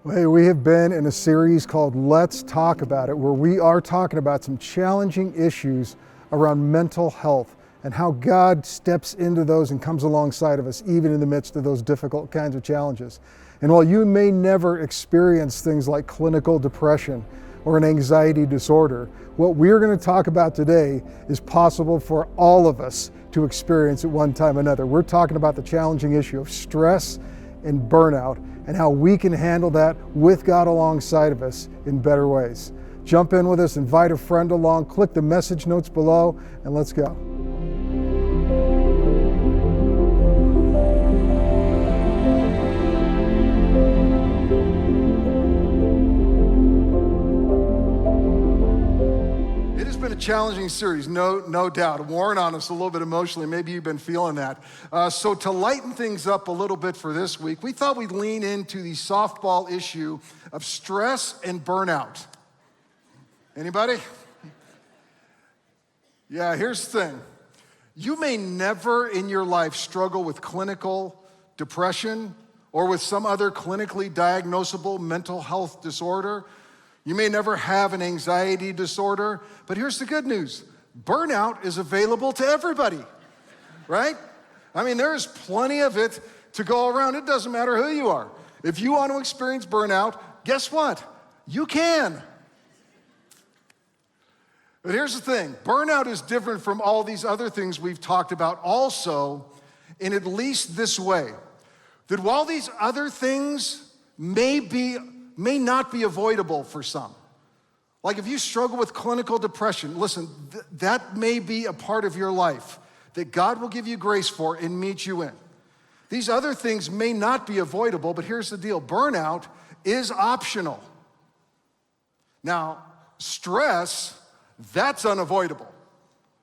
Hey, we have been in a series called Let's Talk About It, where we are talking about some challenging issues around mental health and how God steps into those and comes alongside of us, even in the midst of those difficult kinds of challenges. And while you may never experience things like clinical depression or an anxiety disorder, what we're going to talk about today is possible for all of us to experience at one time or another. We're talking about the challenging issue of stress and burnout, and how we can handle that with God alongside of us in better ways. Jump in with us, invite a friend along, click the message notes below, and let's go. It has been a challenging series, no doubt. Worn on us a little bit emotionally. Maybe you've been feeling that. So to lighten things up a little bit for this week, we thought we'd lean into the softball issue of stress and burnout. Anybody? Yeah, here's the thing. You may never in your life struggle with clinical depression or with some other clinically diagnosable mental health disorder. You may never have an anxiety disorder, but here's the good news. Burnout is available to everybody, right? I mean, there's plenty of it to go around. It doesn't matter who you are. If you want to experience burnout, guess what? You can. But here's the thing. Burnout is different from all these other things we've talked about also in at least this way, that while these other things may not be avoidable for some. Like if you struggle with clinical depression, listen, that may be a part of your life that God will give you grace for and meet you in. These other things may not be avoidable, but here's the deal. Burnout is optional. Now, stress, that's unavoidable.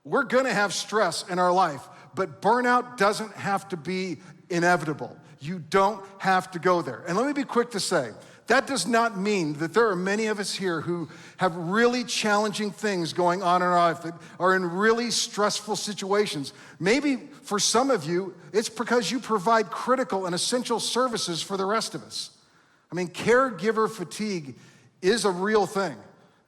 We're gonna have stress in our life, but burnout doesn't have to be inevitable. You don't have to go there. And let me be quick to say, that does not mean that there are many of us here who have really challenging things going on in our life, that are in really stressful situations. Maybe for some of you, it's because you provide critical and essential services for the rest of us. I mean, caregiver fatigue is a real thing.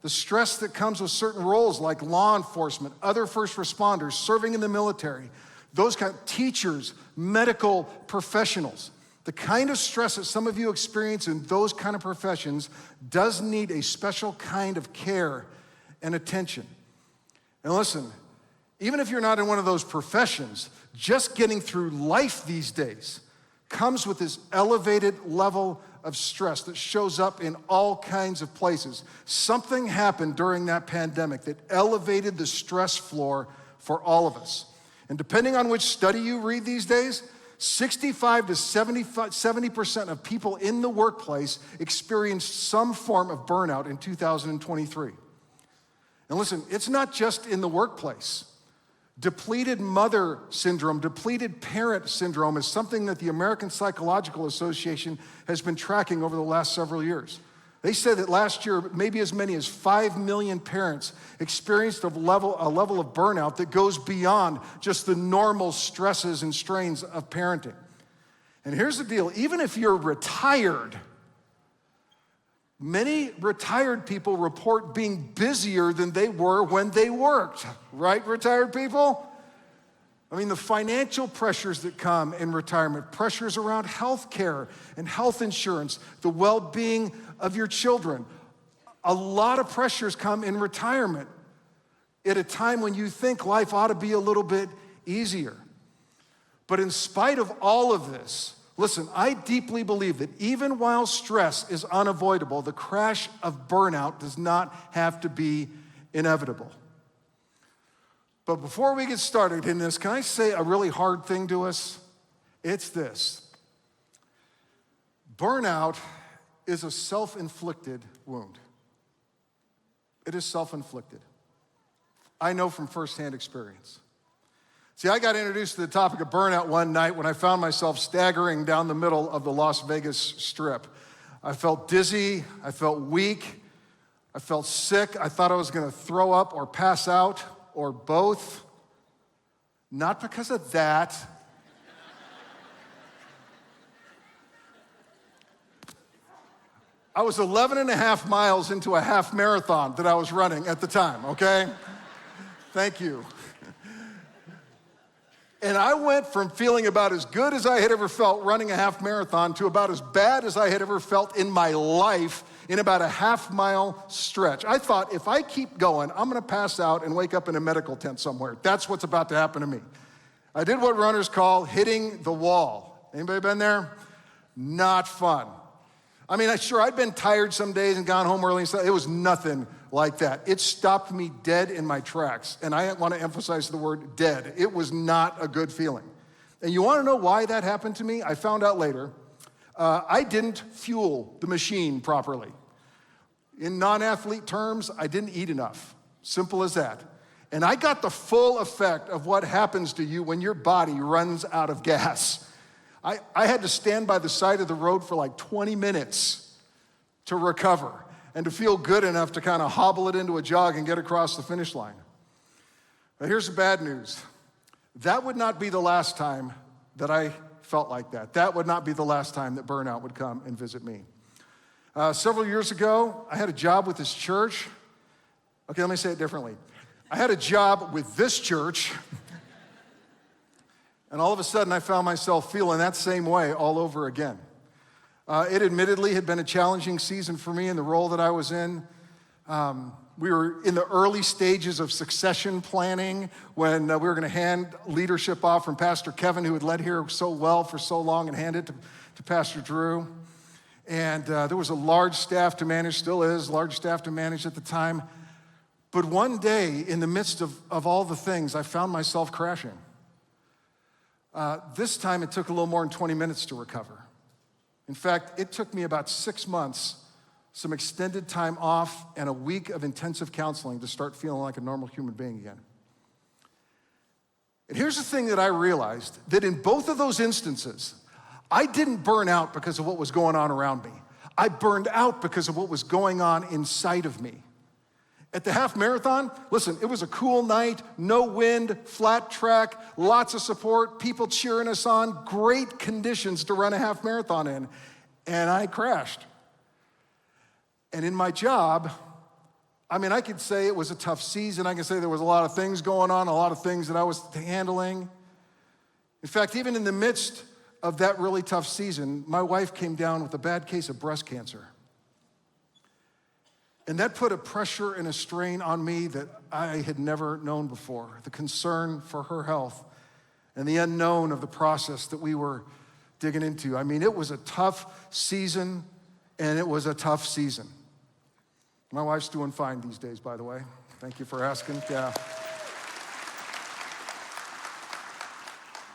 The stress that comes with certain roles like law enforcement, other first responders, serving in the military, those kind of teachers, medical professionals. The kind of stress that some of you experience in those kind of professions does need a special kind of care and attention. And listen, even if you're not in one of those professions, just getting through life these days comes with this elevated level of stress that shows up in all kinds of places. Something happened during that pandemic that elevated the stress floor for all of us. And depending on which study you read these days, 65 to 70% of people in the workplace experienced some form of burnout in 2023. And listen, it's not just in the workplace. Depleted mother syndrome, depleted parent syndrome is something that the American Psychological Association has been tracking over the last several years. They said that last year, maybe as many as 5 million parents experienced a level of burnout that goes beyond just the normal stresses and strains of parenting. And here's the deal, even if you're retired, many retired people report being busier than they were when they worked, right, retired people? I mean, the financial pressures that come in retirement, pressures around health care and health insurance, the well-being of your children. A lot of pressures come in retirement at a time when you think life ought to be a little bit easier. But in spite of all of this, listen, I deeply believe that even while stress is unavoidable, the crash of burnout does not have to be inevitable. But before we get started in this, can I say a really hard thing to us? It's this. Burnout is a self-inflicted wound. It is self-inflicted. I know from firsthand experience. See, I got introduced to the topic of burnout one night when I found myself staggering down the middle of the Las Vegas Strip. I felt dizzy, I felt weak, I felt sick. I thought I was gonna throw up or pass out or both. Not because of that. I was 11 and a half miles into a half marathon that I was running at the time, okay? Thank you. And I went from feeling about as good as I had ever felt running a half marathon to about as bad as I had ever felt in my life in about a half-mile stretch. I thought, if I keep going, I'm gonna pass out and wake up in a medical tent somewhere. That's what's about to happen to me. I did what runners call hitting the wall. Anybody been there? Not fun. I mean, I'd been tired some days and gone home early and stuff. It was nothing like that. It stopped me dead in my tracks. And I want to emphasize the word dead. It was not a good feeling. And you want to know why that happened to me? I found out later. I didn't fuel the machine properly. In non-athlete terms, I didn't eat enough. Simple as that. And I got the full effect of what happens to you when your body runs out of gas. I had to stand by the side of the road for like 20 minutes to recover and to feel good enough to kind of hobble it into a jog and get across the finish line. But here's the bad news. That would not be the last time that I felt like that. That would not be the last time that burnout would come and visit me. Several years ago, I had a job with this church. Okay, let me say it differently. I had a job with this church. And all of a sudden, I found myself feeling that same way all over again. It admittedly had been a challenging season for me in the role that I was in. We were in the early stages of succession planning when we were gonna hand leadership off from Pastor Kevin, who had led here so well for so long, and hand it to Pastor Drew. And there was a large staff to manage, still is, large staff to manage at the time. But one day, in the midst of all the things, I found myself crashing. This time it took a little more than 20 minutes to recover. In fact, it took me about 6 months, some extended time off, and a week of intensive counseling to start feeling like a normal human being again. And here's the thing that I realized, that in both of those instances, I didn't burn out because of what was going on around me. I burned out because of what was going on inside of me. At the half marathon, listen, it was a cool night, no wind, flat track, lots of support, people cheering us on, great conditions to run a half marathon in, and I crashed. And in my job, I could say it was a tough season. I can say there was a lot of things going on, a lot of things that I was handling. In fact, even in the midst of that really tough season, my wife came down with a bad case of breast cancer. And that put a pressure and a strain on me that I had never known before. The concern for her health and the unknown of the process that we were digging into. It was a tough season, and it was a tough season. My wife's doing fine these days, by the way. Thank you for asking. Yeah.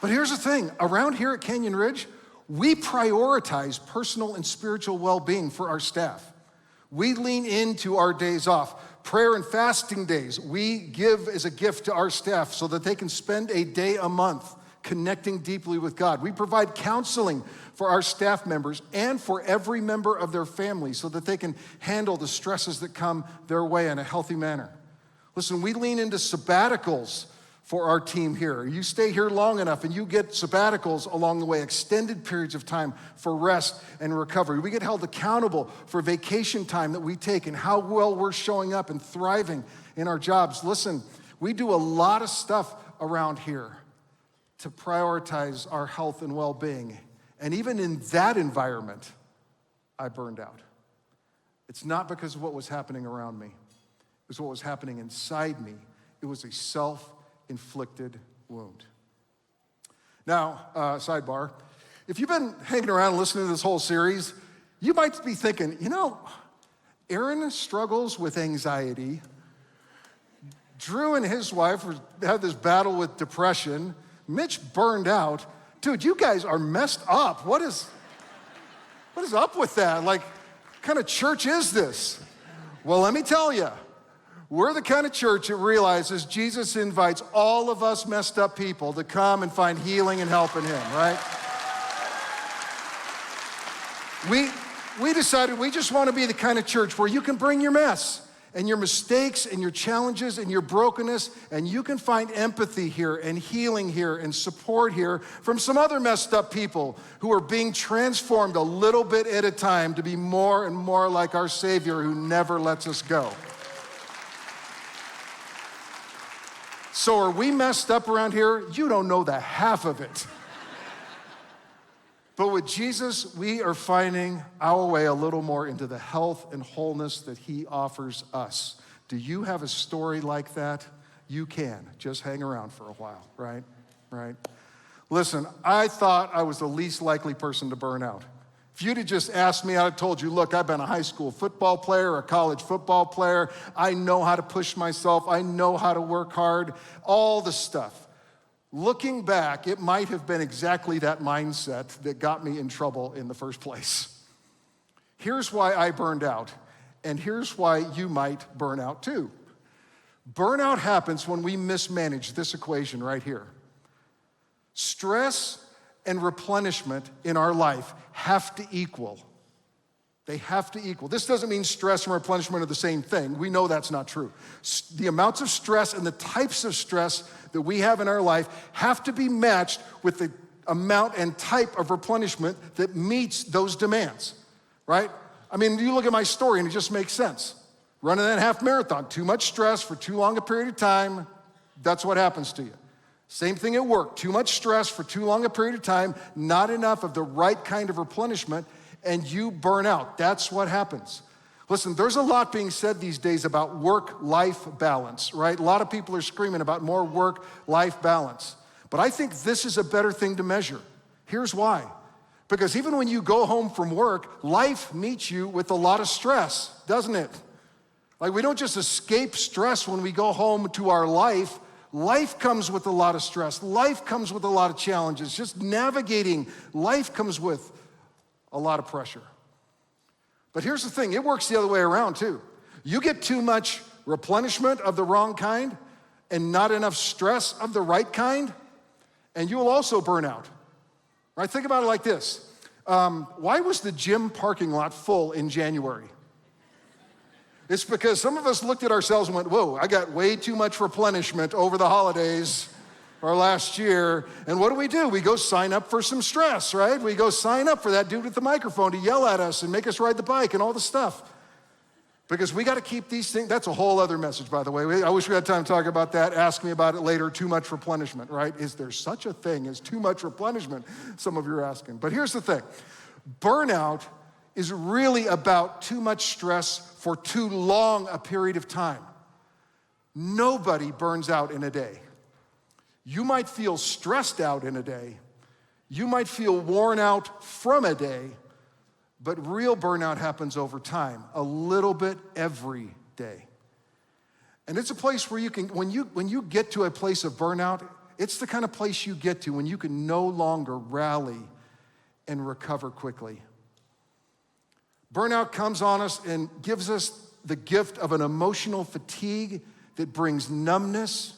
But here's the thing. Around here at Canyon Ridge, we prioritize personal and spiritual well-being for our staff. We lean into our days off. Prayer and fasting days, we give as a gift to our staff so that they can spend a day a month connecting deeply with God. We provide counseling for our staff members and for every member of their family so that they can handle the stresses that come their way in a healthy manner. Listen, we lean into sabbaticals for our team here. You stay here long enough and you get sabbaticals along the way, extended periods of time for rest and recovery. We get held accountable for vacation time that we take and how well we're showing up and thriving in our jobs. Listen, we do a lot of stuff around here to prioritize our health and well-being. And even in that environment, I burned out. It's not because of what was happening around me. It was what was happening inside me. It was a self-inflicted wound. Now, sidebar, if you've been hanging around and listening to this whole series, you might be thinking, Aaron struggles with anxiety. Drew and his wife had this battle with depression. Mitch burned out. Dude, you guys are messed up. What is up with that? Like, what kind of church is this? Well, let me tell you, we're the kind of church that realizes Jesus invites all of us messed up people to come and find healing and help in him, right? We decided we just want to be the kind of church where you can bring your mess and your mistakes and your challenges and your brokenness, and you can find empathy here and healing here and support here from some other messed up people who are being transformed a little bit at a time to be more and more like our Savior who never lets us go. So are we messed up around here? You don't know the half of it. But with Jesus, we are finding our way a little more into the health and wholeness that he offers us. Do you have a story like that? You can. Just hang around for a while, right? Right? Listen, I thought I was the least likely person to burn out. If you'd have just asked me, I'd have told you, look, I've been a high school football player, a college football player. I know how to push myself. I know how to work hard, all the stuff. Looking back, it might have been exactly that mindset that got me in trouble in the first place. Here's why I burned out, and here's why you might burn out too. Burnout happens when we mismanage this equation right here. Stress and replenishment in our life have to equal. They have to equal. This doesn't mean stress and replenishment are the same thing. We know that's not true. The amounts of stress and the types of stress that we have in our life have to be matched with the amount and type of replenishment that meets those demands, right? I mean, you look at my story and it just makes sense. Running that half marathon, too much stress for too long a period of time, that's what happens to you. Same thing at work, too much stress for too long a period of time, not enough of the right kind of replenishment, and you burn out. That's what happens. Listen, there's a lot being said these days about work-life balance, right? A lot of people are screaming about more work-life balance. But I think this is a better thing to measure. Here's why. Because even when you go home from work, life meets you with a lot of stress, doesn't it? Like, we don't just escape stress when we go home to our life. Life comes with a lot of stress. Life comes with a lot of challenges. Just navigating life comes with a lot of pressure. But here's the thing, it works the other way around too. You get too much replenishment of the wrong kind and not enough stress of the right kind, and you will also burn out. Right? Think about it like this. Why was the gym parking lot full in January? It's because some of us looked at ourselves and went, whoa, I got way too much replenishment over the holidays or last year, and what do? We go sign up for some stress, right? We go sign up for that dude with the microphone to yell at us and make us ride the bike and all the stuff. Because we got to keep these things, that's a whole other message, by the way. I wish we had time to talk about that. Ask me about it later, too much replenishment, right? Is there such a thing as too much replenishment? Some of you are asking. But here's the thing. Burnout is really about too much stress for too long a period of time. Nobody burns out in a day. You might feel stressed out in a day. You might feel worn out from a day, but real burnout happens over time, a little bit every day. And it's a place where you can, when you get to a place of burnout, it's the kind of place you get to when you can no longer rally and recover quickly. Burnout comes on us and gives us the gift of an emotional fatigue that brings numbness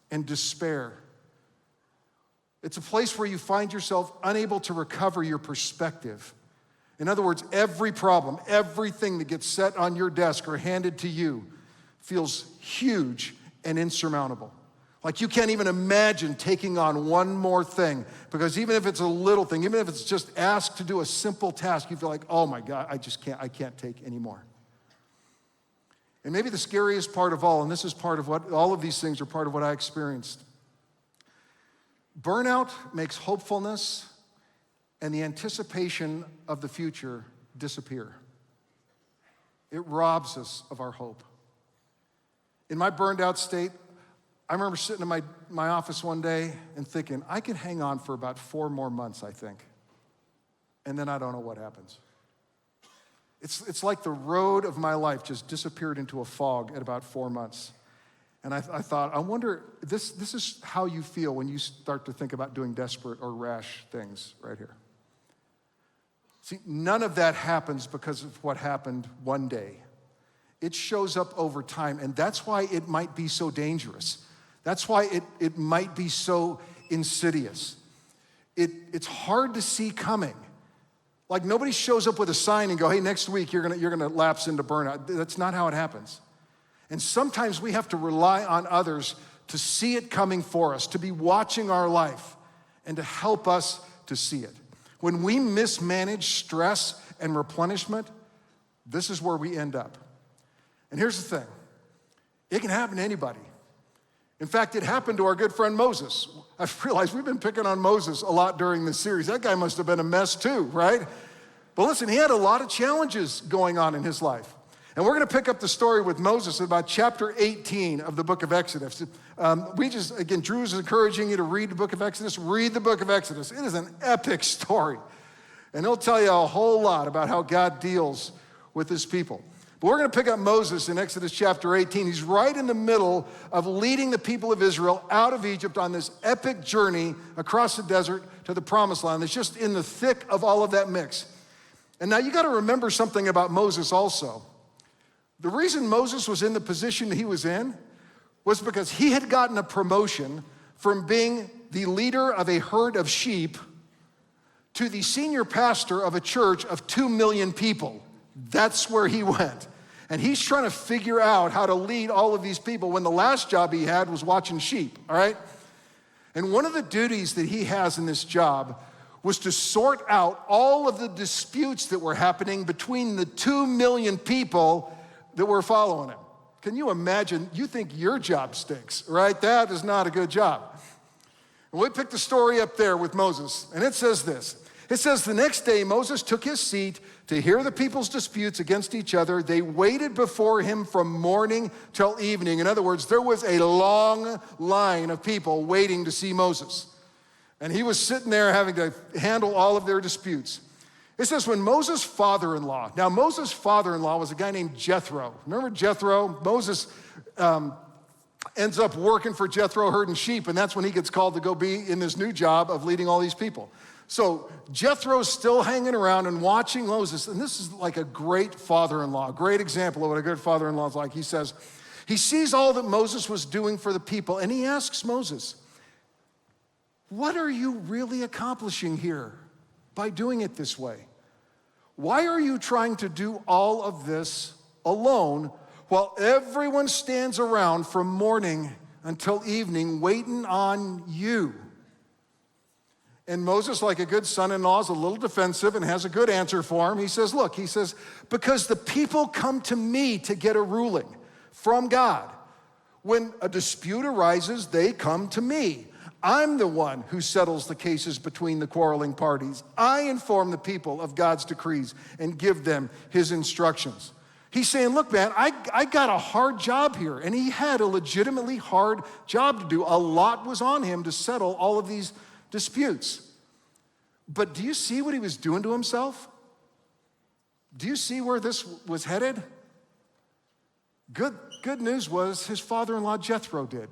and despair. It's a place where you find yourself unable to recover your perspective. In other words, every problem, everything that gets set on your desk or handed to you feels huge and insurmountable. Like you can't even imagine taking on one more thing, because even if it's a little thing, even if it's just asked to do a simple task, you feel like, oh my God, I can't take any more. And maybe the scariest part of all, and this is part of what, all of these things are part of what I experienced. Burnout makes hopefulness and the anticipation of the future disappear. It robs us of our hope. In my burned out state, I remember sitting in my office one day and thinking, I can hang on for about 4 more months, I think. And then I don't know what happens. It's like the road of my life just disappeared into a fog at about 4 months. And I thought, I wonder, this is how you feel when you start to think about doing desperate or rash things right here. See, none of that happens because of what happened one day. It shows up over time, and that's why it might be so dangerous. That's why it might be so insidious. It's hard to see coming. Like nobody shows up with a sign and go, hey, next week you're gonna lapse into burnout. That's not how it happens. And sometimes we have to rely on others to see it coming for us, to be watching our life, and to help us to see it. When we mismanage stress and replenishment, this is where we end up. And here's the thing. It can happen to anybody. In fact, it happened to our good friend Moses. I've realized we've been picking on Moses a lot during this series. That guy must have been a mess too, right? But listen, he had a lot of challenges going on in his life. And we're going to pick up the story with Moses at about chapter 18 of the book of Exodus. Drew's encouraging you to read the book of Exodus. Read the book of Exodus. It is an epic story. And he'll tell you a whole lot about how God deals with his people. But we're going to pick up Moses in Exodus chapter 18. He's right in the middle of leading the people of Israel out of Egypt on this epic journey across the desert to the promised land. It's just in the thick of all of that mix. And now you got to remember something about Moses also. The reason Moses was in the position he was in was because he had gotten a promotion from being the leader of a herd of sheep to the senior pastor of a church of 2 million people. That's where he went. And he's trying to figure out how to lead all of these people when the last job he had was watching sheep, all right? And one of the duties that he has in this job was to sort out all of the disputes that were happening between the 2 million people that were following him. Can you imagine? You think your job stinks, right? That is not a good job. And we picked the story up there with Moses, and it says this. It says, the next day Moses took his seat to hear the people's disputes against each other. They waited before him from morning till evening. In other words, there was a long line of people waiting to see Moses. And he was sitting there having to handle all of their disputes. It says, when Moses' father-in-law, now Moses' father-in-law was a guy named Jethro. Remember Jethro? Moses ends up working for Jethro herding sheep, and that's when he gets called to go be in this new job of leading all these people. So Jethro's still hanging around and watching Moses, and this is like a great father-in-law, a great example of what a good father-in-law is like. He says, he sees all that Moses was doing for the people, and he asks Moses, what are you really accomplishing here by doing it this way? Why are you trying to do all of this alone while everyone stands around from morning until evening waiting on you? And Moses, like a good son-in-law, is a little defensive and has a good answer for him. He says, look, because the people come to me to get a ruling from God. When a dispute arises, they come to me. I'm the one who settles the cases between the quarreling parties. I inform the people of God's decrees and give them his instructions. He's saying, look, man, I got a hard job here. And he had a legitimately hard job to do. A lot was on him to settle all of these disputes. But do you see what he was doing to himself? Do you see where this was headed? Good news was his father-in-law Jethro did.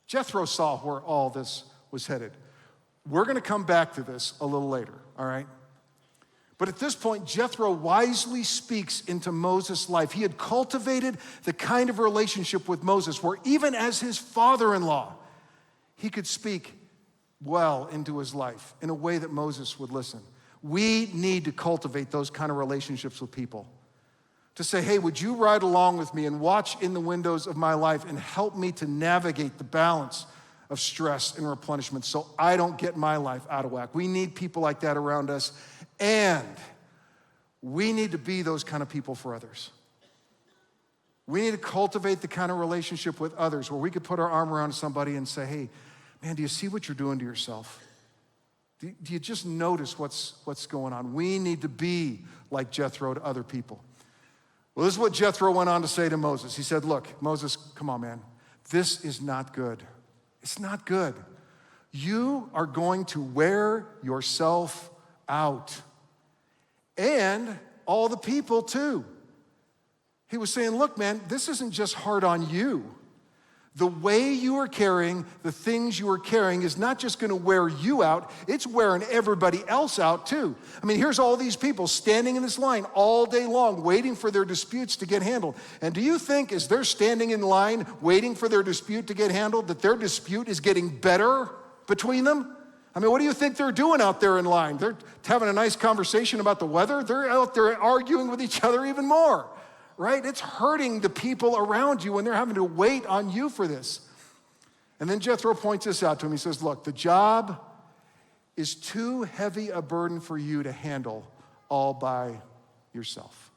Jethro saw where all this was headed. We're going to come back to this a little later, all right? But at this point, Jethro wisely speaks into Moses' life. He had cultivated the kind of relationship with Moses where even as his father-in-law, he could speak well into his life in a way that Moses would listen. We need to cultivate those kind of relationships with people. To say, hey, would you ride along with me and watch in the windows of my life and help me to navigate the balance of stress and replenishment so I don't get my life out of whack. We need people like that around us, and we need to be those kind of people for others. We need to cultivate the kind of relationship with others where we could put our arm around somebody and say, hey, man, do you see what you're doing to yourself? Do you just notice what's going on? We need to be like Jethro to other people. Well, this is what Jethro went on to say to Moses. He said, look, Moses, come on, man. This is not good. It's not good. You are going to wear yourself out. And all the people too. He was saying, look, man, this isn't just hard on you. The way you are carrying the things you are carrying is not just going to wear you out, it's wearing everybody else out too. I mean, here's all these people standing in this line all day long waiting for their disputes to get handled. And do you think as they're standing in line waiting for their dispute to get handled that their dispute is getting better between them? I mean, what do you think they're doing out there in line? They're having a nice conversation about the weather. They're out there arguing with each other even more, right? It's hurting the people around you when they're having to wait on you for this. And then Jethro points this out to him. He says, look, the job is too heavy a burden for you to handle all by yourself.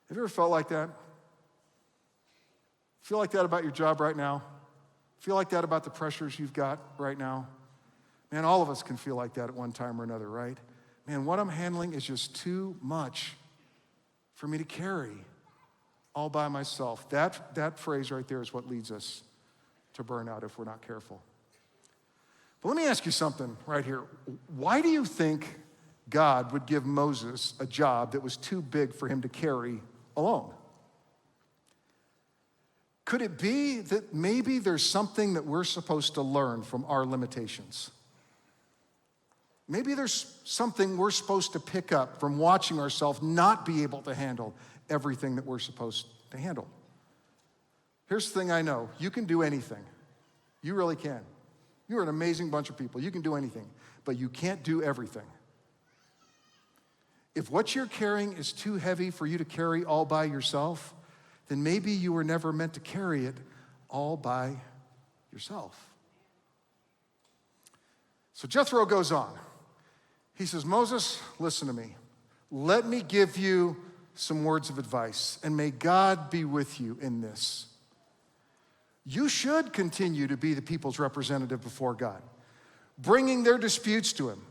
Have you ever felt like that? Feel like that about your job right now? Feel like that about the pressures you've got right now? Man, all of us can feel like that at one time or another, right? Man, what I'm handling is just too much for me to carry all by myself. That phrase right there is what leads us to burnout if we're not careful. But let me ask you something right here. Why do you think God would give Moses a job that was too big for him to carry alone? Could it be that maybe there's something that we're supposed to learn from our limitations? Maybe there's something we're supposed to pick up from watching ourselves not be able to handle everything that we're supposed to handle. Here's the thing I know. You can do anything. You really can. You're an amazing bunch of people. You can do anything, but you can't do everything. If what you're carrying is too heavy for you to carry all by yourself, then maybe you were never meant to carry it all by yourself. So Jethro goes on. He says, Moses, listen to me. Let me give you some words of advice, and may God be with you in this. You should continue to be the people's representative before God, bringing their disputes to him.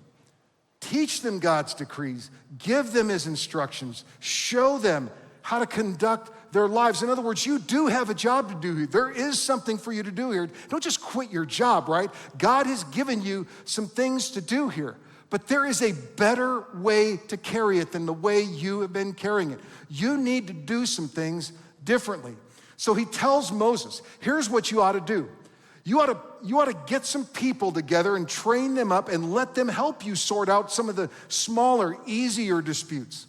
Teach them God's decrees. Give them his instructions. Show them how to conduct their lives. In other words, you do have a job to do here. There is something for you to do here. Don't just quit your job, right? God has given you some things to do here. But there is a better way to carry it than the way you have been carrying it. You need to do some things differently. So he tells Moses, here's what you ought to do. You ought to get some people together and train them up and let them help you sort out some of the smaller, easier disputes,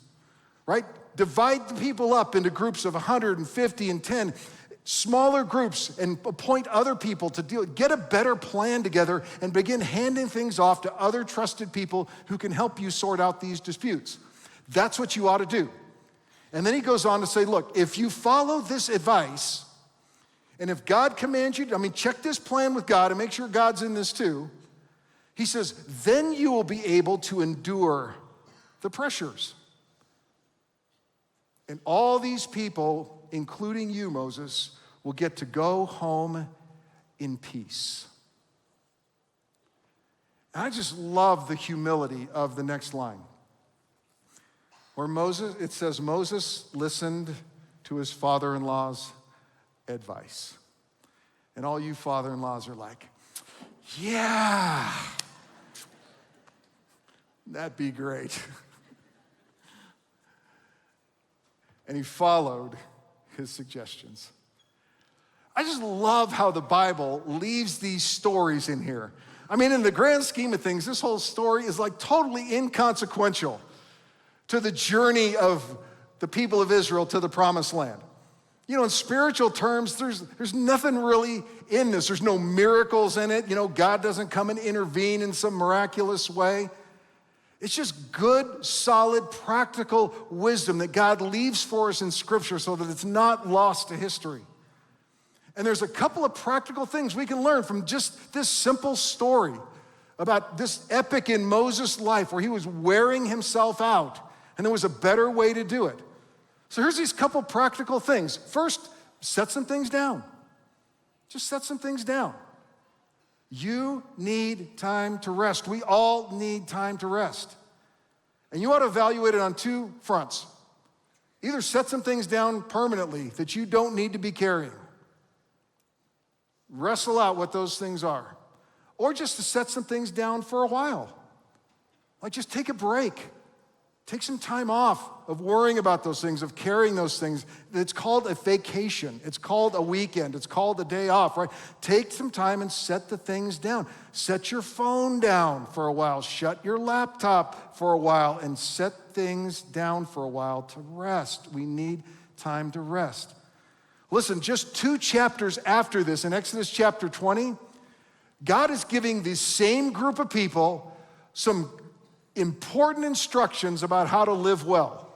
right? Divide the people up into groups of 150 and 10, smaller groups, and appoint other people to deal. Get a better plan together and begin handing things off to other trusted people who can help you sort out these disputes. That's what you ought to do. And then he goes on to say, look, if you follow this advice, and if God commands you, check this plan with God and make sure God's in this too. He says, then you will be able to endure the pressures. And all these people, including you, Moses, will get to go home in peace. And I just love the humility of the next line. Where it says Moses listened to his father-in-law's advice. And all you father-in-laws are like, yeah, that'd be great. And he followed his suggestions. I just love how the Bible leaves these stories in here. In the grand scheme of things, this whole story is like totally inconsequential to the journey of the people of Israel to the promised land. In spiritual terms, there's nothing really in this. There's no miracles in it. God doesn't come and intervene in some miraculous way. It's just good, solid, practical wisdom that God leaves for us in Scripture so that it's not lost to history. And there's a couple of practical things we can learn from just this simple story about this epic in Moses' life where he was wearing himself out, and there was a better way to do it. So here's these couple practical things. First, set some things down. Just set some things down. You need time to rest. We all need time to rest. And you ought to evaluate it on two fronts. Either set some things down permanently that you don't need to be carrying. Wrestle out what those things are. Or just to set some things down for a while. Like just take a break. Take some time off of worrying about those things, of carrying those things. It's called a vacation. It's called a weekend. It's called a day off, right? Take some time and set the things down. Set your phone down for a while. Shut your laptop for a while and set things down for a while to rest. We need time to rest. Listen, just 2 chapters after this, in Exodus chapter 20, God is giving the same group of people some important instructions about how to live well.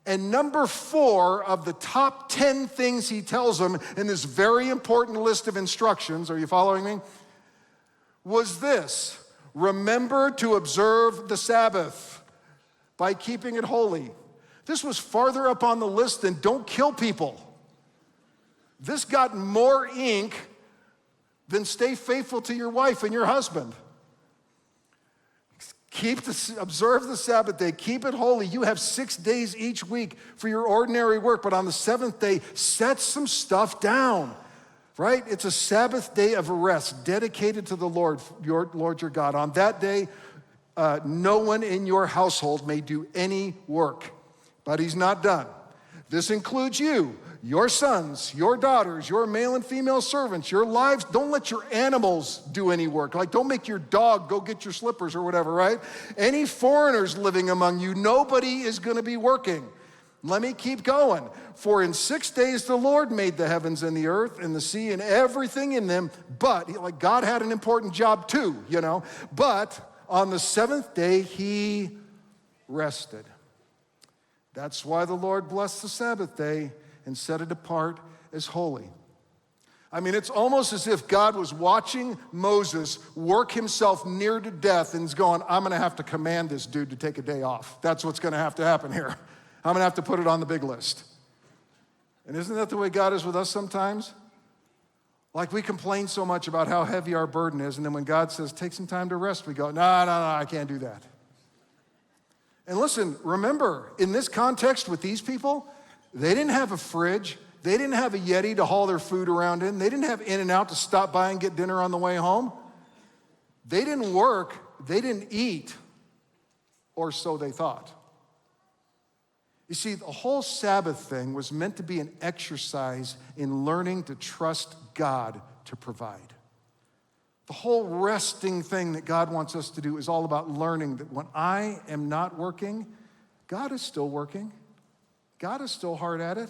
And number 4 of the top 10 things he tells them in this very important list of instructions, are you following me? Was this: remember to observe the Sabbath by keeping it holy. This was farther up on the list than don't kill people. This got more ink than stay faithful to your wife and your husband. Observe the Sabbath day, keep it holy. You have 6 days each week for your ordinary work, but on the 7th day, set some stuff down, right? It's a Sabbath day of rest dedicated to the Lord your God. On that day, no one in your household may do any work, but he's not done. This includes you, your sons, your daughters, your male and female servants, your lives. Don't let your animals do any work. Like, don't make your dog go get your slippers or whatever, right? Any foreigners living among you, nobody is going to be working. Let me keep going. For in 6 days the Lord made the heavens and the earth and the sea and everything in them. But, like, God had an important job too, you know. But on the 7th day he rested. That's why the Lord blessed the Sabbath day and set it apart as holy. I mean, it's almost as if God was watching Moses work himself near to death and is going, I'm gonna have to command this dude to take a day off. That's what's gonna have to happen here. I'm gonna have to put it on the big list. And isn't that the way God is with us sometimes? Like, we complain so much about how heavy our burden is, and then when God says, take some time to rest, we go, no, I can't do that. And listen, remember, in this context with these people, they didn't have a fridge. They didn't have a Yeti to haul their food around in. They didn't have In-N-Out to stop by and get dinner on the way home. They didn't work. They didn't eat, or so they thought. You see, the whole Sabbath thing was meant to be an exercise in learning to trust God to provide. The whole resting thing that God wants us to do is all about learning that when I am not working, God is still working. God is still hard at it.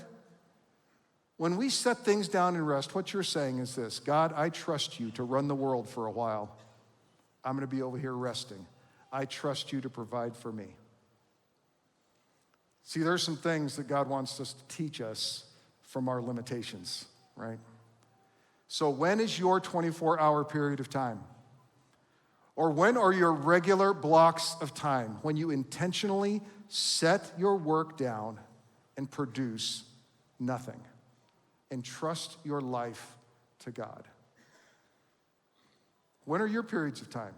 When we set things down and rest, what you're saying is this: God, I trust you to run the world for a while. I'm gonna be over here resting. I trust you to provide for me. See, there's some things that God wants us to teach us from our limitations, right? So when is your 24-hour period of time? Or when are your regular blocks of time when you intentionally set your work down and produce nothing and trust your life to God? When are your periods of time?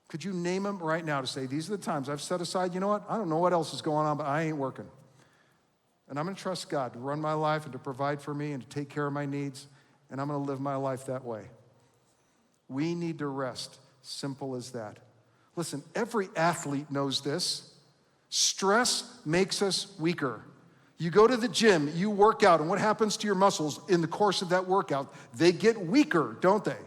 Could you name them right now to say, these are the times I've set aside, you know what? I don't know what else is going on, but I ain't working. And I'm gonna trust God to run my life and to provide for me and to take care of my needs. And I'm gonna live my life that way. We need to rest, simple as that. Listen, every athlete knows this. Stress makes us weaker. You go to the gym, you work out, and what happens to your muscles in the course of that workout? They get weaker, don't they?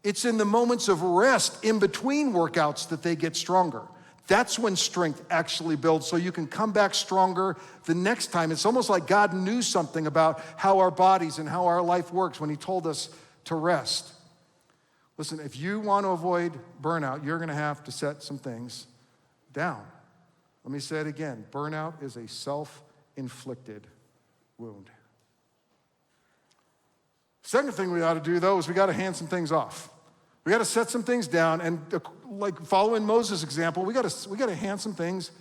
It's in the moments of rest in between workouts that they get stronger. That's when strength actually builds, so you can come back stronger the next time. It's almost like God knew something about how our bodies and how our life works when he told us to rest. Listen, if you want to avoid burnout, you're gonna have to set some things down. Let me say it again. Burnout is a self-inflicted wound. Second thing we ought to do, though, is we got to hand some things off. We got to set some things down, and like following Moses' example, we got to hand some things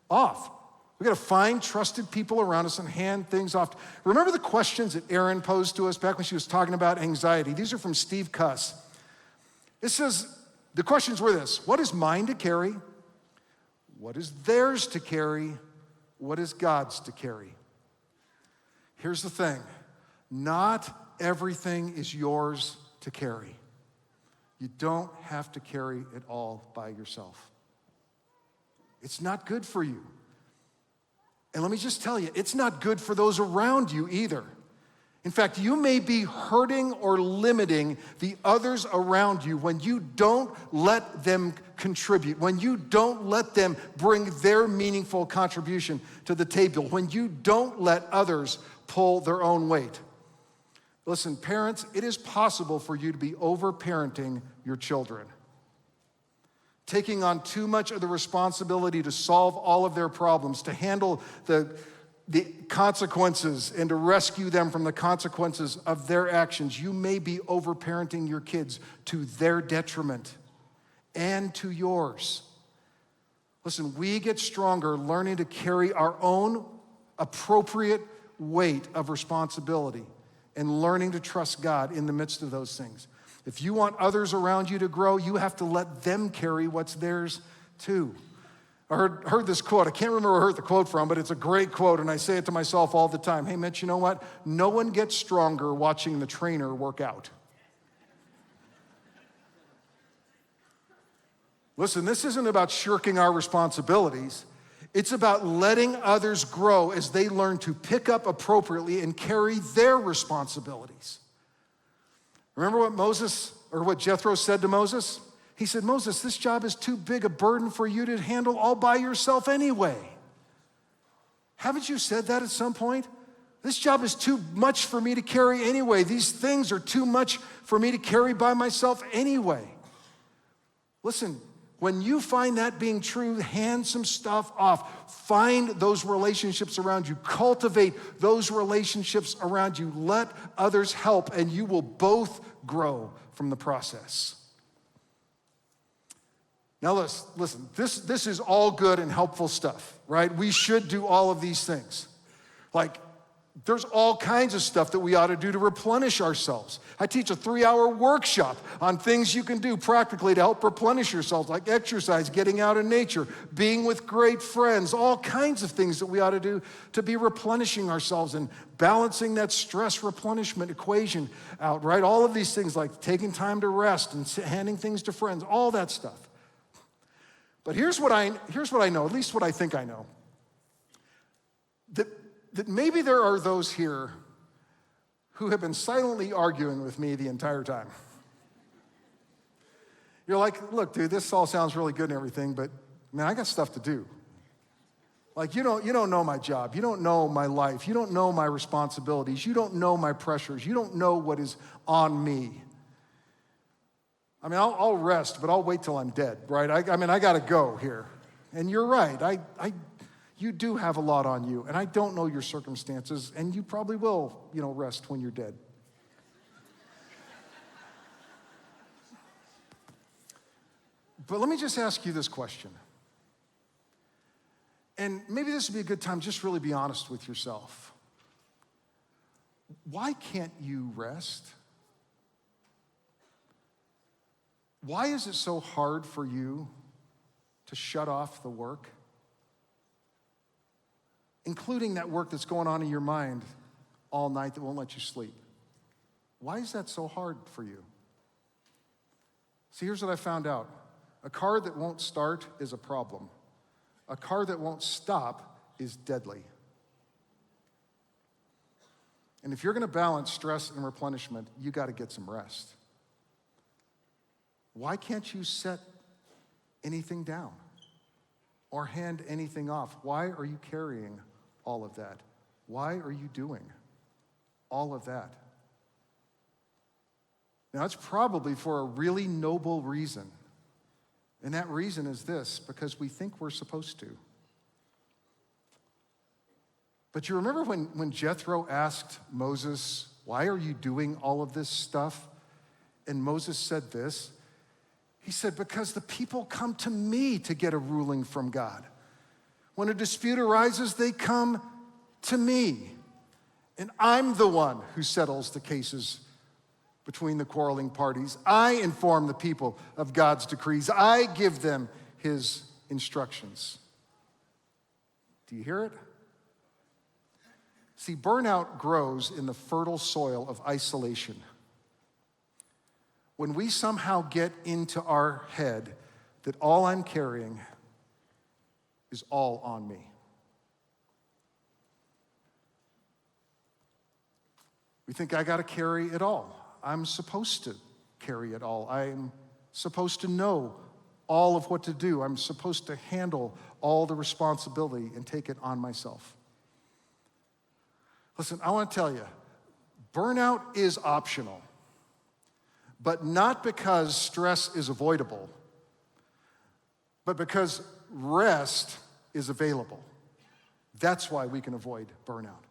off. We got to find trusted people around us and hand things off. Remember the questions that Erin posed to us back when she was talking about anxiety? These are from Steve Cuss. It says, the questions were this: what is mine to carry? What is theirs to carry? What is God's to carry? Here's the thing. Not everything is yours to carry. You don't have to carry it all by yourself. It's not good for you. And let me just tell you, it's not good for those around you either. In fact, you may be hurting or limiting the others around you when you don't let them contribute, when you don't let them bring their meaningful contribution to the table, when you don't let others pull their own weight. Listen, parents, it is possible for you to be over-parenting your children, taking on too much of the responsibility to solve all of their problems, to handle the the consequences and to rescue them from the consequences of their actions. You may be overparenting your kids to their detriment and to yours. Listen, we get stronger learning to carry our own appropriate weight of responsibility and learning to trust God in the midst of those things. If you want others around you to grow, you have to let them carry what's theirs too. I heard this quote. I can't remember where I heard the quote from, but it's a great quote, and I say it to myself all the time. Hey, Mitch, you know what? No one gets stronger watching the trainer work out. Listen, this isn't about shirking our responsibilities. It's about letting others grow as they learn to pick up appropriately and carry their responsibilities. Remember what Jethro said to Moses? He said, Moses, this job is too big a burden for you to handle all by yourself anyway. Haven't you said that at some point? This job is too much for me to carry anyway. These things are too much for me to carry by myself anyway. Listen, when you find that being true, hand some stuff off. Find those relationships around you. Cultivate those relationships around you. Let others help, and you will both grow from the process. Now listen, this is all good and helpful stuff, right? We should do all of these things. Like, there's all kinds of stuff that we ought to do to replenish ourselves. I teach a 3-hour workshop on things you can do practically to help replenish yourselves, like exercise, getting out in nature, being with great friends, all kinds of things that we ought to do to be replenishing ourselves and balancing that stress replenishment equation out, right? All of these things like taking time to rest and handing things to friends, all that stuff. But here's what I know, at least what I think I know, that maybe there are those here who have been silently arguing with me the entire time. You're like, look, dude, this all sounds really good and everything, but man, I got stuff to do. Like, you don't know my job. You don't know my life. You don't know my responsibilities. You don't know my pressures. You don't know what is on me. I mean, I'll rest, but I'll wait till I'm dead, right? I got to go here. And you're right. You do have a lot on you, and I don't know your circumstances, and you probably will, rest when you're dead. But let me just ask you this question. And maybe this would be a good time just really be honest with yourself. Why can't you rest? Why is it so hard for you to shut off the work? Including that work that's going on in your mind all night that won't let you sleep. Why is that so hard for you? See, here's what I found out. A car that won't start is a problem. A car that won't stop is deadly. And if you're going to balance stress and replenishment, you got to get some rest. Why can't you set anything down or hand anything off? Why are you carrying all of that? Why are you doing all of that? Now, it's probably for a really noble reason. And that reason is this, because we think we're supposed to. But you remember when Jethro asked Moses, why are you doing all of this stuff? And Moses said this. He said, because the people come to me to get a ruling from God. When a dispute arises, they come to me. And I'm the one who settles the cases between the quarreling parties. I inform the people of God's decrees. I give them his instructions. Do you hear it? See, burnout grows in the fertile soil of isolation. When we somehow get into our head that all I'm carrying is all on me. We think I got to carry it all. I'm supposed to carry it all. I'm supposed to know all of what to do. I'm supposed to handle all the responsibility and take it on myself. Listen, I want to tell you, burnout is optional. But not because stress is avoidable, but because rest is available. That's why we can avoid burnout.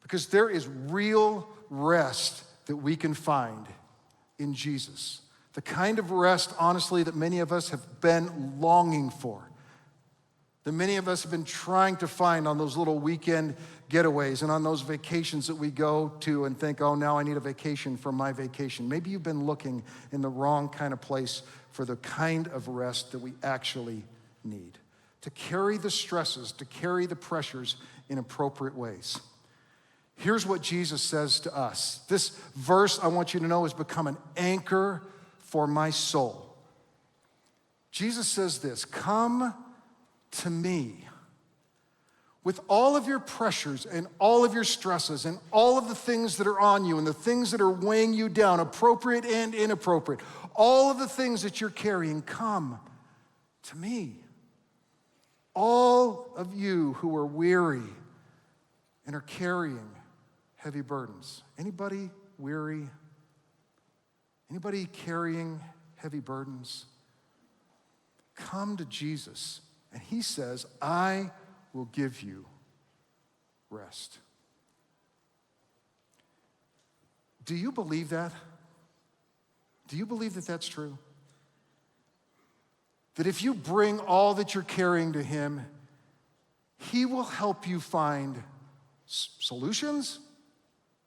Because there is real rest that we can find in Jesus. The kind of rest, honestly, that many of us have been longing for. That many of us have been trying to find on those little weekend getaways and on those vacations that we go to and think, oh, now I need a vacation from my vacation. Maybe you've been looking in the wrong kind of place for the kind of rest that we actually need. To carry the stresses, to carry the pressures in appropriate ways. Here's what Jesus says to us. This verse, I want you to know, has become an anchor for my soul. Jesus says this, come to me with all of your pressures and all of your stresses and all of the things that are on you and the things that are weighing you down, appropriate and inappropriate, all of the things that you're carrying, come to me. All of you who are weary and are carrying heavy burdens. Anybody weary? Anybody carrying heavy burdens? Come to Jesus, and he says, I will give you rest. Do you believe that? Do you believe that that's true? That if you bring all that you're carrying to him, he will help you find solutions,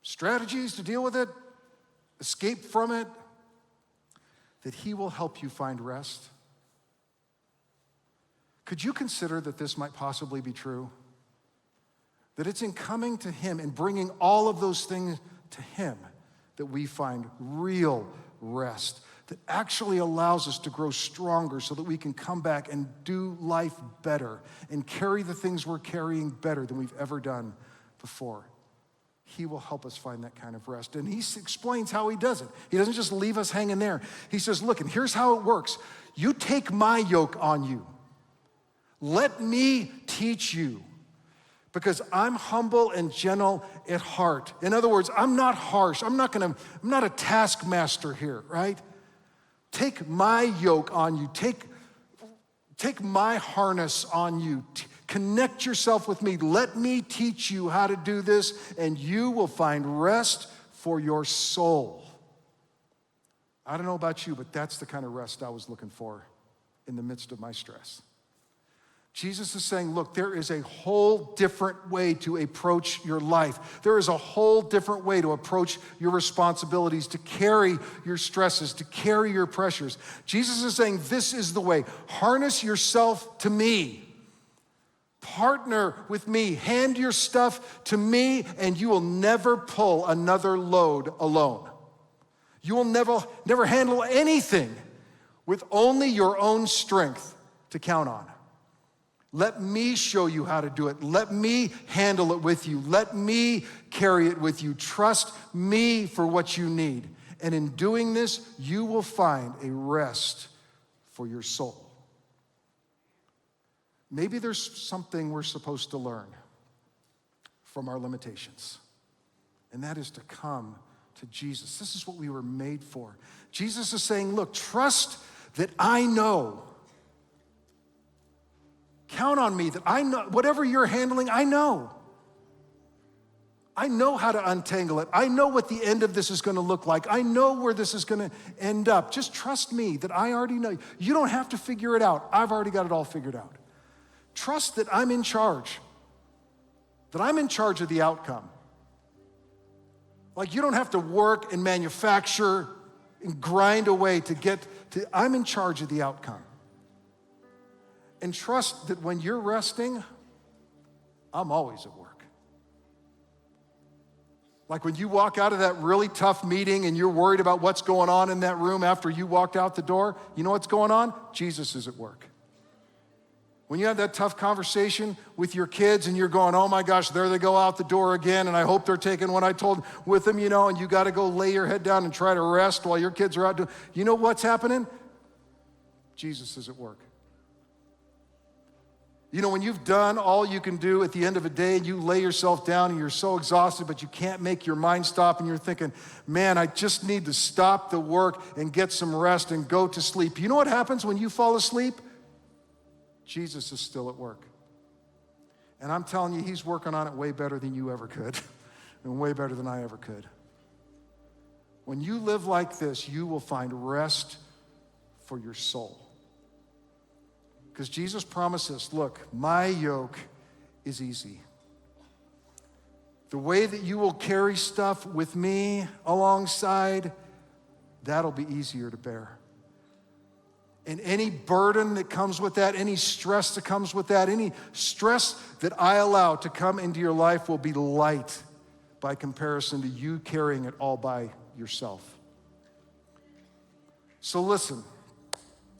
strategies to deal with it, escape from it, that he will help you find rest? Could you consider that this might possibly be true? That it's in coming to him and bringing all of those things to him that we find real rest, that actually allows us to grow stronger so that we can come back and do life better and carry the things we're carrying better than we've ever done before. He will help us find that kind of rest. And he explains how he does it. He doesn't just leave us hanging there. He says, look, and here's how it works. You take my yoke on you. Let me teach you, because I'm humble and gentle at heart. In other words, I'm not harsh. I'm not a taskmaster here, right? Take my yoke on you. Take my harness on you. Connect yourself with me. Let me teach you how to do this, and you will find rest for your soul. I don't know about you, but that's the kind of rest I was looking for in the midst of my stress. Jesus is saying, look, there is a whole different way to approach your life. There is a whole different way to approach your responsibilities, to carry your stresses, to carry your pressures. Jesus is saying, this is the way. Harness yourself to me. Partner with me. Hand your stuff to me, and you will never pull another load alone. You will never handle anything with only your own strength to count on. Let me show you how to do it. Let me handle it with you. Let me carry it with you. Trust me for what you need. And in doing this, you will find a rest for your soul. Maybe there's something we're supposed to learn from our limitations, and that is to come to Jesus. This is what we were made for. Jesus is saying, look, trust that I know. Count on me that I know, whatever you're handling, I know. I know how to untangle it. I know what the end of this is going to look like. I know where this is going to end up. Just trust me that I already know. You don't have to figure it out. I've already got it all figured out. Trust that I'm in charge, that I'm in charge of the outcome. Like you don't have to work and manufacture and grind away to get to, I'm in charge of the outcome. And trust that when you're resting, I'm always at work. Like when you walk out of that really tough meeting and you're worried about what's going on in that room after you walked out the door, you know what's going on? Jesus is at work. When you have that tough conversation with your kids and you're going, oh my gosh, there they go out the door again, and I hope they're taking what I told with them, and you got to go lay your head down and try to rest while your kids are out doing, you know what's happening? Jesus is at work. When you've done all you can do at the end of a day and you lay yourself down and you're so exhausted, but you can't make your mind stop and you're thinking, man, I just need to stop the work and get some rest and go to sleep. You know what happens when you fall asleep? Jesus is still at work. And I'm telling you, he's working on it way better than you ever could, and way better than I ever could. When you live like this, you will find rest for your soul. Because Jesus promises, look, my yoke is easy. The way that you will carry stuff with me alongside, that'll be easier to bear. And any burden that comes with that, any stress that comes with that, any stress that I allow to come into your life will be light by comparison to you carrying it all by yourself. So listen,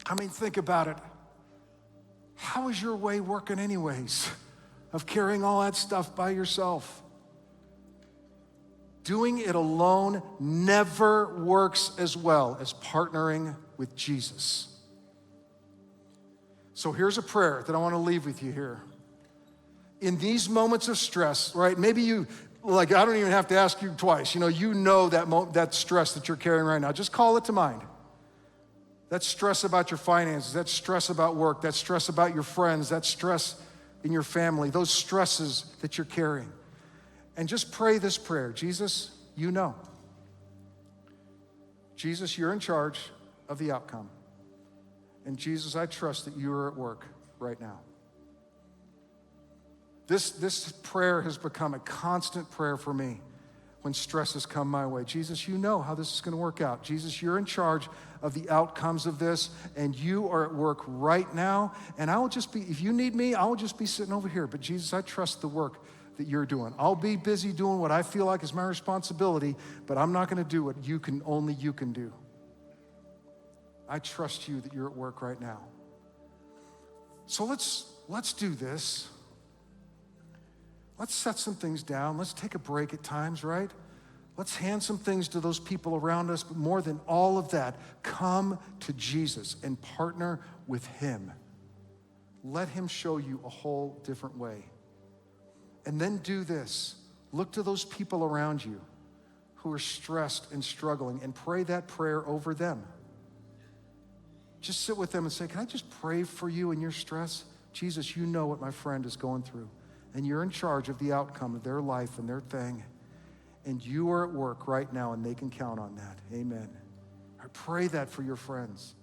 think about it. How is your way working anyways of carrying all that stuff by yourself? Doing it alone never works as well as partnering with Jesus. So here's a prayer that I want to leave with you here. In these moments of stress, right? Maybe you, I don't even have to ask you twice. You know that stress that you're carrying right now. Just call it to mind. That stress about your finances, that stress about work, that stress about your friends, that stress in your family, those stresses that you're carrying. And just pray this prayer. Jesus, you know. Jesus, you're in charge of the outcome. And Jesus, I trust that you are at work right now. This prayer has become a constant prayer for me when stress has come my way. Jesus, you know how this is going to work out. Jesus, you're in charge of the outcomes of this, and you are at work right now. And I will just be, if you need me, I will just be sitting over here. But Jesus, I trust the work that you're doing. I'll be busy doing what I feel like is my responsibility, but I'm not going to do what only you can do. I trust you that you're at work right now. So let's do this. Let's set some things down. Let's take a break at times, right? Let's hand some things to those people around us. But more than all of that, come to Jesus and partner with him. Let him show you a whole different way. And then do this. Look to those people around you who are stressed and struggling and pray that prayer over them. Just sit with them and say, can I just pray for you in your stress? Jesus, you know what my friend is going through. And you're in charge of the outcome of their life and their thing. And you are at work right now, and they can count on that. Amen. I pray that for your friends.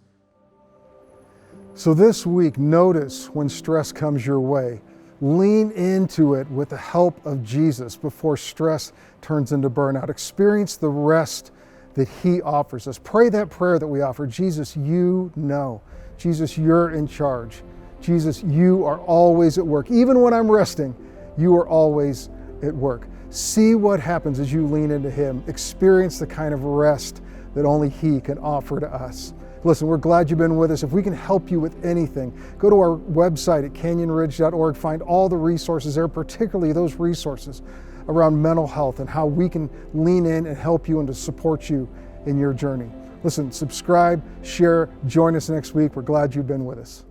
So this week, notice when stress comes your way. Lean into it with the help of Jesus before stress turns into burnout. Experience the rest that he offers us. Pray that prayer that we offer. Jesus, you know. Jesus, you're in charge. Jesus, you are always at work. Even when I'm resting, you are always at work. See what happens as you lean into him. Experience the kind of rest that only he can offer to us. Listen, we're glad you've been with us. If we can help you with anything, go to our website at canyonridge.org. Find all the resources there, particularly those resources around mental health and how we can lean in and help you and to support you in your journey. Listen, subscribe, share, join us next week. We're glad you've been with us.